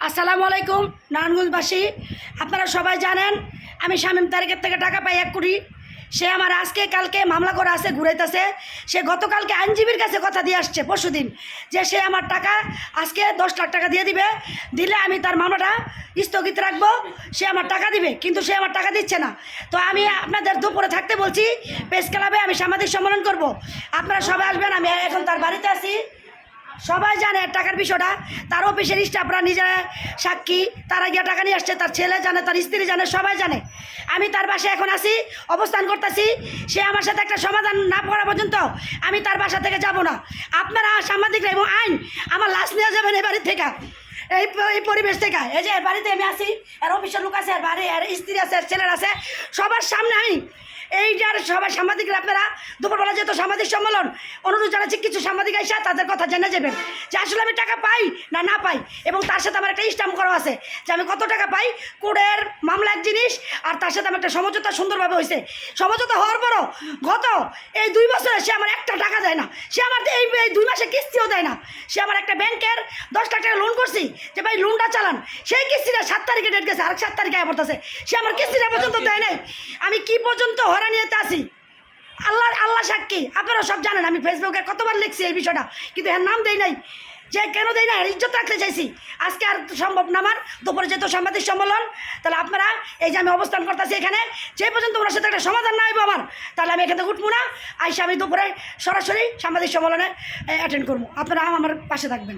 আসসালামু আলাইকুম নারায়ণগঞ্জবাসী, আপনারা সবাই জানেন আমি শামীম তারিখের থেকে টাকা পাই 1 কোটি। সে আমার আজকে কালকে মামলা করে আছে, ঘুরাইতেছে। সে গতকালকে আইনজীবীর কাছে কথা দিয়ে আসছে পরশুদিন, যে সে আমার টাকা আজকে 10 লাখ টাকা দিয়ে দিবে, দিলে আমি তার মামলাটা স্থগিত রাখবো, সে আমার টাকা দিবে। কিন্তু সে আমার টাকা দিচ্ছে না। তো আমি আপনাদের দুপুরে থাকতে বলছি, প্রেস ক্লাবে আমি সাংবাদিক সম্মেলন করব, আপনারা সবাই আসবেন। আমি এখন তার বাড়িতে আছি, সবাই জানে টাকার বিষয়টা। তার অফিসের স্টাফরা নিজেরা সাক্ষী, তারা গিয়ে টাকা নিয়ে আসছে, তার ছেলে জানে, তার স্ত্রী জানে, সবাই জানে। আমি তার বাসায় এখন আসি, অবস্থান করতেছি। সে আমার সাথে একটা সমাধান না করা পর্যন্ত আমি তার বাসা থেকে যাব না। আপনারা সাংবাদিকরা এবং আইন আমার লাশ নিয়ে যাবেন এই বাড়ির থেকে, এই পরিবেশ থেকে। এই যে বাড়িতে আমি আসি, আর অফিসের লোক আছে, আর বাড়ি, আর স্ত্রী আছে, ছেলের আছে, সবার সামনে আমি এই যে সবাই সাংবাদিকরা, আপনারা দুপুরবেলা যেহেতু সাংবাদিক সম্মেলন, অনুরোধ জানাচ্ছি কিছু সাংবাদিক এসে তাদের কথা জেনে যাবেন যে আসলে আমি টাকা পাই না পাই। এবং তার সাথে আমার একটা স্ট্যাম্প করা আছে যে আমি কত টাকা পাই। কোর্টের মামলা এক জিনিস, আর তার সাথে আমার একটা সমঝোতা সুন্দরভাবে হয়েছে। সমঝোতা হওয়ার পরও গত এই 2 বছরে সে আমার একটা টাকা দেয় না। সে আমার এই 2 মাসে কিস্তিও দেয় না। সে আমার একটা ব্যাংকের 10 লাখ টাকা লোন করছি, যে ভাই লোনটা চালান, সেই কিস্তিটা 7 তারিখে ডেট গেছে, আর 7 তারিখে আয় পড়তেছে। সে আমার কিস্তিটা পর্যন্ত দেয় নাই। আমি কি পর্যন্ত হরানিয়েতে আছি, আল্লাহ সাক্ষী। আপনারা সব জানেন, আমি ফেসবুকে কতবার লিখছি এই বিষয়টা, কিন্তু এর নাম দেই নাই। যে কেন দেই না, ইজ্জত রাখতে চাইছি। আজকে আর সম্ভব না আমার, দুপুরে যেহেতু সাংবাদিক সম্মেলন, তাহলে আপনারা এই যে আমি অবস্থান করতেছি এখানে, যে পর্যন্ত ওনার সাথে একটা সমাধান না হইব আমার, তাহলে আমি এখান থেকে উঠবো না। আইসা আমি দুপুরে সরাসরি সাংবাদিক সম্মেলনে অ্যাটেন্ড করবো। আপনারা আমার পাশে থাকবেন।